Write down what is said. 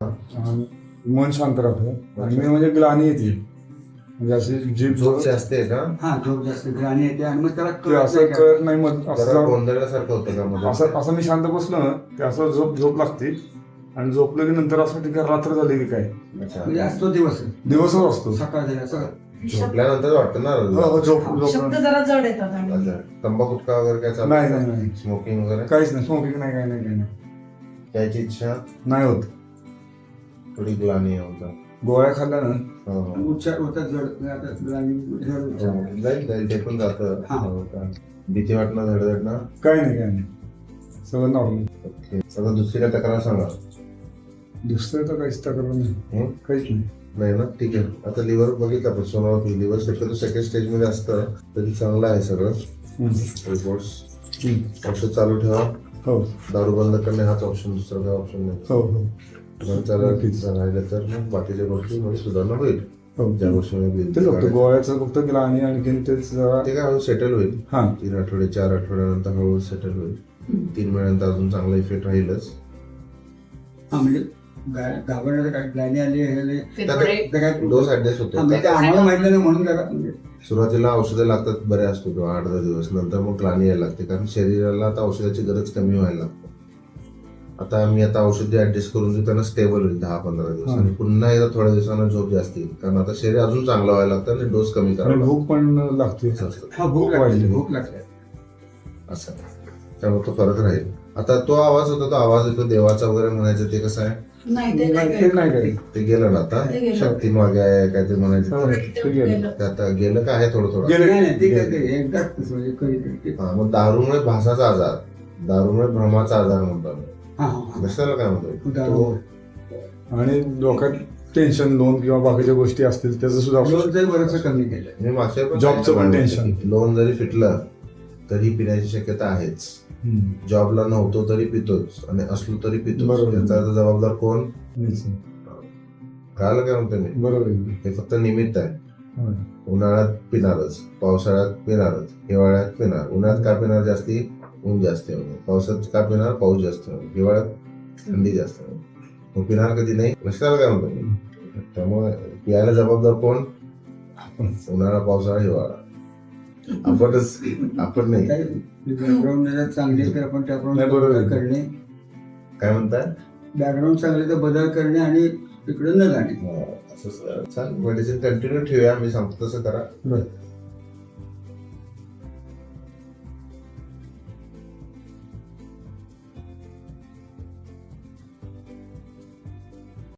मन शांत राहतं आणि मेन म्हणजे ग्लानी येते, म्हणजे अशी जीभ झोप जास्त आहे का? हा झोप जास्त ग्लानी येते आणि मग त्याला ते असं कळत नाही, मग जरा असं गोंधळल्यासारखं होतं का मध्ये? असं मी शांत बसलो ना ते असं झोप लागते आणि झोपलं की नंतर असं वाटतं की रात्र झाली की काय. अच्छा. म्हणजे असतो दिवसच असतो. सकाळ झाली असं. झोपल्यानंतर वाटतं ना? हो, झोप शब्द जरा जड येतात आणि अच्छा. तंबाखू गुटखा वगैरे काय चालू? नाही. स्मोकिंग वगैरे काहीच नाही, स्मोकिंग नाही, काही नाही त्याची इच्छा नाही होत. थोडी ग्लानी होता. गोळ्या खाल्ल्या ना हो, हो. उच्चार होतात जड आता ग्लानी जड उच्चार. हो, जाईल ते पण जातं. हा. हो का? भीती वाटणं, धडधडणं? काही नाही सगळं नॉर्मल. ओके. सगळं दुसरी काय तक्रार सांगा. दुसरं तर काहीच तक्रार नाही, हं? काहीच नाही. नाही ना, ठीक आहे. आता लिव्हर बघितलं आपण, सोनोग्राफी लिव्हर शक्यतो सेकंड स्टेज मध्ये असतं, तरी चांगलं आहे सगळं. रिपोर्ट्स औषध चालू ठेवा. हो दारू बंद करणे हाच ऑप्शन, दुसरा काय ऑप्शन नाही. हो नक्कीच. राहिलं तर मग बाकीच्या गोष्टीमध्ये सुधारणा होईल. हो ज्या गोष्टीमध्ये ते फक्त गोळ्याचं फक्त ग्लानी आणखीन तेच जरा ते काय हळू सेटल होईल. हा 3 आठवडे 4 आठवड्यानंतर हळूहळू सेटल होईल. 3 महिन्यानंतर अजून चांगला इफेक्ट राहीलच. हा म्हणजे घाबरण्याचं काय ग्लानी आली ते थोडे डोस ऍडजस्ट हा, म्हणजे ते होतो. आम्हाला माहिती नाही म्हणून जरा म्हणजे सुरुवातीला औषधं लागतात, बरे असतो किंवा 8-10 दिवस, नंतर मग ग्लानी यायला लागते, कारण शरीराला आता औषधाची गरज कमी व्हायला लागते. आता औषध जे ऍडजस्ट करून देऊ त्यांना स्टेबल होईल 10-15 दिवस, आणि पुन्हा एकदा थोड्या दिवसांना झोप जास्त येईल, कारण आता शरीर अजून चांगलं व्हायला लागतं आणि डोस कमी आणि करावा भूक पण लागते. लागतो. हा भूक लागते. असं त्यामुळे तो फरक राहील. आता तो आवाज होता, तो आवाज येतो देवाचा वगैरे म्हणायचं, ते कसं आहे? नाही ते ते नाही नाही काही. ते गेलं ना आता? ते गेलं. शक्ती मागे आहे काय ते म्हणायचं, हो, ते गेलं. ते आता गेलं का आहे थोडं थोडं? गेलं. नाही ते काय ते एकदाच म्हणजे कधीतरी. हा, मग दारूमुळे भासाचा आजार, दारूमुळे भ्रमाचा आजार म्हणतो आम्ही. हा कशाला काय म्हणतो दारू. तो? आणि डोक्यात टेन्शन लोन किंवा बाकीच्या गोष्टी असतील त्याचं सुद्धा औषध. लोणचंही बरंच कमी केलं. मी मागच्या पण जॉबचं पण टेन्शन. लोन जरी फिटलं तरी पिण्याची शक्यता आहेच. जॉबला नव्हतो तरी पितोच, आणि असलो तरी पितोच. बरोबर. त्याचा आता जबाबदार कोण? मीच. कळालं काय म्हणतो मी? बरोबर आहे. हे फक्त निमित्त आहे. होय. उन्हाळ्यात पिणारच, पावसाळ्यात पिणारच, हिवाळ्यात पिणार. उन्हाळ्यात का पिणार जास्ती? ऊन जास्त आहे म्हणून. पावसात का पिणार? पाऊस जास्त आहे. हिवाळ्यात थंडी जास्त आहे. मग पिणार कधी नाही? लक्षात काय म्हणतो मी? त्यामुळे पियाला जबाबदार कोण? उन्हाळा, पावसाळा, हिवाळा. आपण नाही. बॅकग्राऊंड जर चांगली तर आपण त्याप्रमाणे नाही, बरोबर आहे. बदल करणे. काय म्हणताय? बॅकग्राऊंड चांगले तर बदल करणे आणि तिकडे न जाणे. असं मेडिसिन कंटिन्यू ठेवूया, मी सांगतो तसं करा. बरं.